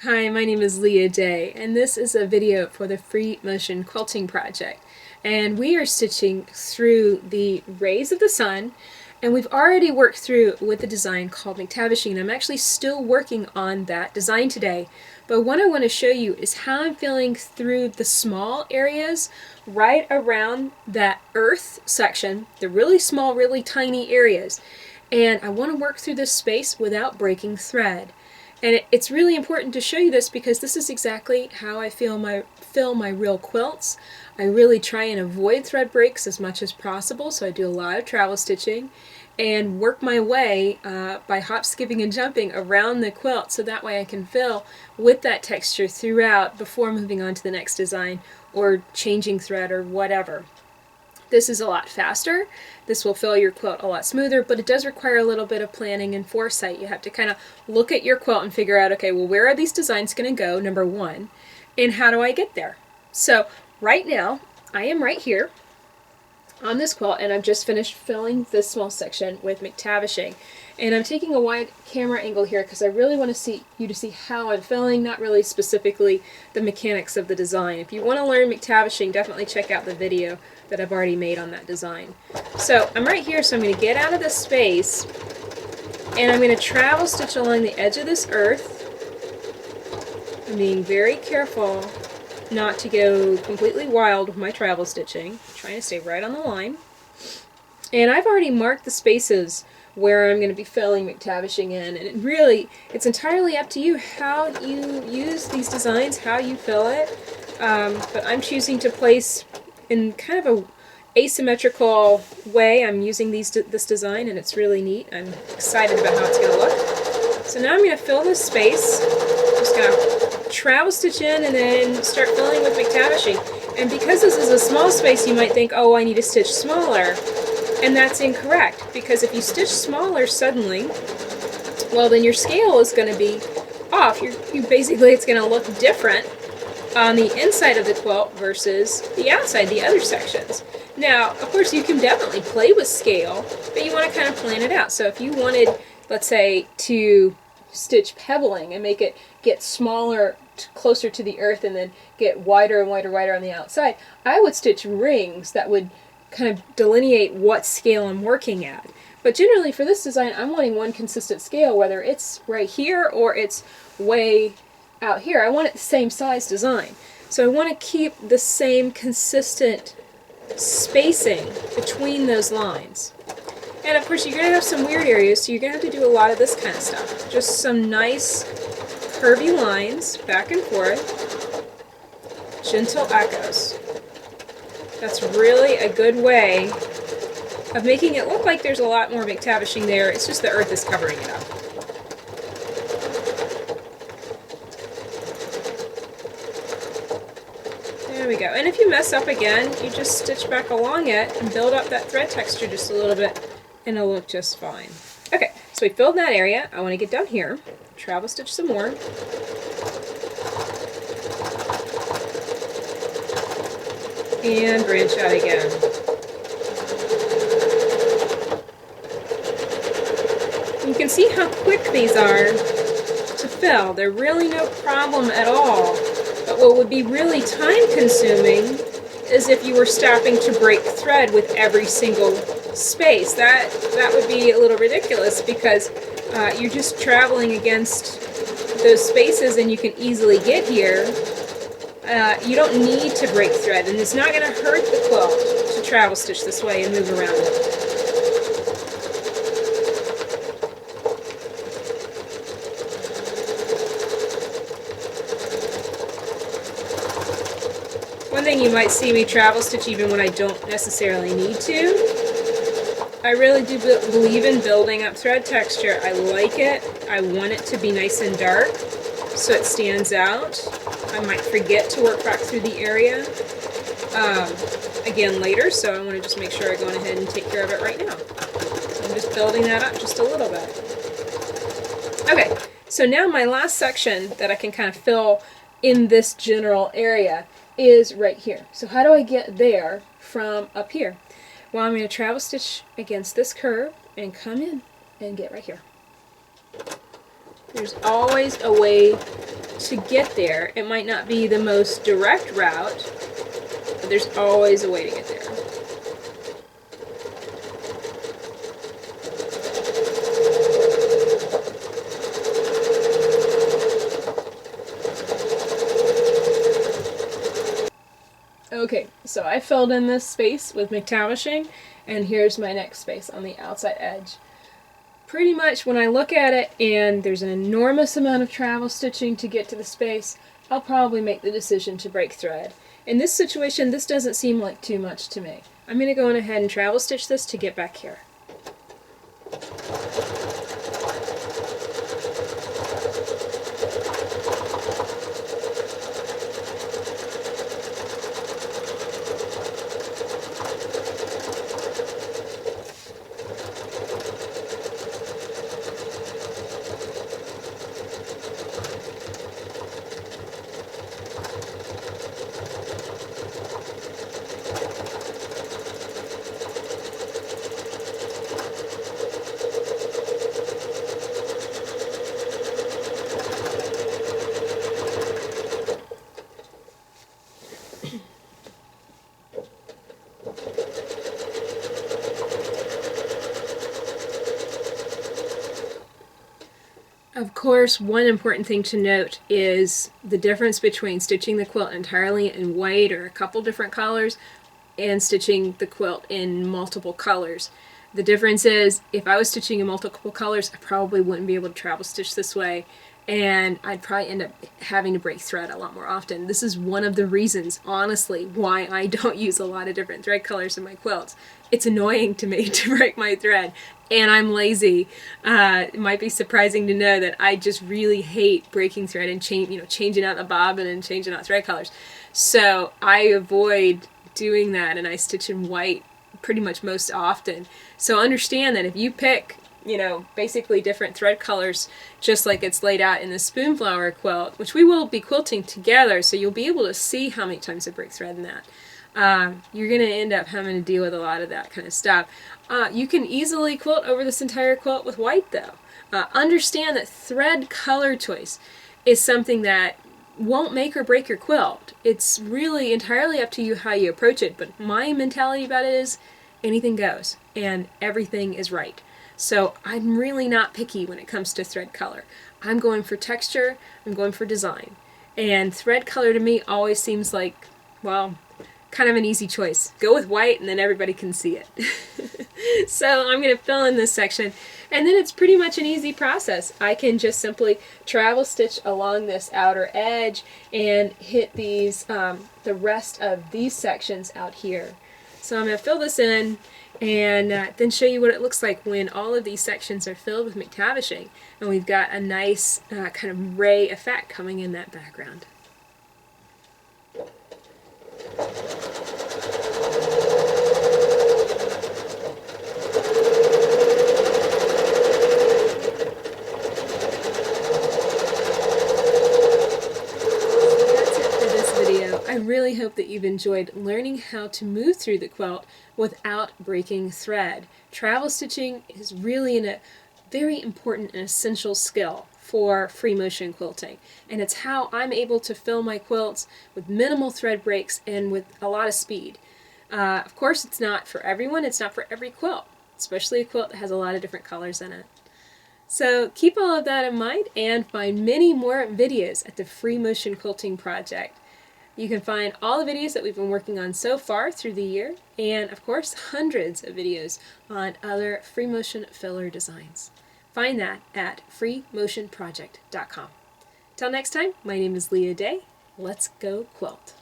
Hi, my name is Leah Day, and this is a video for the Free Motion Quilting Project. And we are stitching through the rays of the sun, and we've already worked through with a design called McTavishing. I'm actually still working on that design today, but what I want to show you is how I'm feeling through the small areas right around that earth section, the really small, really tiny areas. And I want to work through this space without breaking thread. And it's really important to show you this because this is exactly how I fill my real quilts. I really try and avoid thread breaks as much as possible, so I do a lot of travel stitching and work my way by hop, skipping, and jumping around the quilt so that way I can fill with that texture throughout before moving on to the next design or changing thread or whatever. This is a lot faster. This will fill your quilt a lot smoother, but it does require a little bit of planning and foresight. You have to kind of look at your quilt and figure out, okay, well, where are these designs going to go, number one, and how do I get there? So right now, I am right here on this quilt, and I've just finished filling this small section with McTavishing. And I'm taking a wide camera angle here because I really want to see you to see how I'm filling, not really specifically the mechanics of the design. If you want to learn McTavishing, definitely check out the video that I've already made on that design. So I'm right here, so I'm going to get out of this space, and I'm going to travel stitch along the edge of this earth. I'm being very careful not to go completely wild with my travel stitching, trying to stay right on the line. And I've already marked the spaces where I'm going to be filling McTavishing in, and it's entirely up to you how you use these designs, how you fill it, but I'm choosing to place in kind of a asymmetrical way. I'm using this design, and it's really neat. I'm excited about how it's going to look. So now I'm going to fill this space. Just going to travel stitch in and then start filling with McTavishing. And because this is a small space, you might think, oh, I need to stitch smaller. And that's incorrect, because if you stitch smaller suddenly, well, then your scale is going to be off. Basically, it's going to look different on the inside of the quilt versus the outside, the other sections. Now, of course, you can definitely play with scale, but you want to kind of plan it out. So if you wanted, let's say, to stitch pebbling and make it get smaller, closer to the earth, and then get wider and wider on the outside, I would stitch rings that would kind of delineate what scale I'm working at. But generally for this design, I'm wanting one consistent scale, whether it's right here or it's way out here. I want it the same size design. So I want to keep the same consistent spacing between those lines. And of course you're going to have some weird areas, so you're going to have to do a lot of this kind of stuff. Just some nice curvy lines back and forth, gentle echoes. That's really a good way of making it look like there's a lot more McTavishing there. It's just the earth is covering it up. There we go. And if you mess up again, you just stitch back along it and build up that thread texture just a little bit, and it'll look just fine. Okay, so we filled that area. I want to get down here, travel stitch some more. And branch out again. You can see how quick these are to fill. They're really no problem at all. But what would be really time consuming is if you were stopping to break thread with every single space. That would be a little ridiculous, because you're just traveling against those spaces and you can easily get here. You don't need to break thread, and it's not going to hurt the quilt to travel stitch this way and move around it. One thing you might see me travel stitch even when I don't necessarily need to. I really do believe in building up thread texture. I like it. I want it to be nice and dark so it stands out. I might forget to work back through the area again later, so I want to just make sure I go ahead and take care of it right now. So I'm just building that up just a little bit. Okay, so now my last section that I can kind of fill in this general area is right here. So how do I get there from up here? Well, I'm going to travel stitch against this curve and come in and get right here. There's always a way to get there. It might not be the most direct route, but there's always a way to get there. Okay, so I filled in this space with McTavishing, and here's my next space on the outside edge. Pretty much when I look at it and there's an enormous amount of travel stitching to get to the space, I'll probably make the decision to break thread. In this situation, this doesn't seem like too much to me. I'm going to go on ahead and travel stitch this to get back here. Of course, one important thing to note is the difference between stitching the quilt entirely in white or a couple different colors and stitching the quilt in multiple colors. The difference is, if I was stitching in multiple colors, I probably wouldn't be able to travel stitch this way, and I'd probably end up having to break thread a lot more often. This is one of the reasons, honestly, why I don't use a lot of different thread colors in my quilts. It's annoying to me to break my thread, and I'm lazy. It might be surprising to know that I just really hate breaking thread and changing out the bobbin and changing out thread colors. So I avoid doing that, and I stitch in white pretty much most often. So understand that if you pick, basically different thread colors, just like it's laid out in the Spoonflower quilt, which we will be quilting together, so you'll be able to see how many times I break thread in that. You're going to end up having to deal with a lot of that kind of stuff. You can easily quilt over this entire quilt with white, though. Understand that thread color choice is something that won't make or break your quilt. It's really entirely up to you how you approach it, but my mentality about it is anything goes, and everything is right. So I'm really not picky when it comes to thread color. I'm going for texture, I'm going for design. And thread color to me always seems like, well, kind of an easy choice. Go with white and then everybody can see it. So I'm going to fill in this section, and then it's pretty much an easy process. I can just simply travel stitch along this outer edge and hit these, the rest of these sections out here. So I'm going to fill this in and then show you what it looks like when all of these sections are filled with McTavishing, and we've got a nice kind of ray effect coming in that background. I really hope that you've enjoyed learning how to move through the quilt without breaking thread. Travel stitching is really a very important and essential skill for free motion quilting, and it's how I'm able to fill my quilts with minimal thread breaks and with a lot of speed. Of course, it's not for everyone, it's not for every quilt, especially a quilt that has a lot of different colors in it. So keep all of that in mind and find many more videos at the Free Motion Quilting Project. You can find all the videos that we've been working on so far through the year, and of course hundreds of videos on other free motion filler designs. Find that at freemotionproject.com. Till next time, my name is Leah Day. Let's go quilt.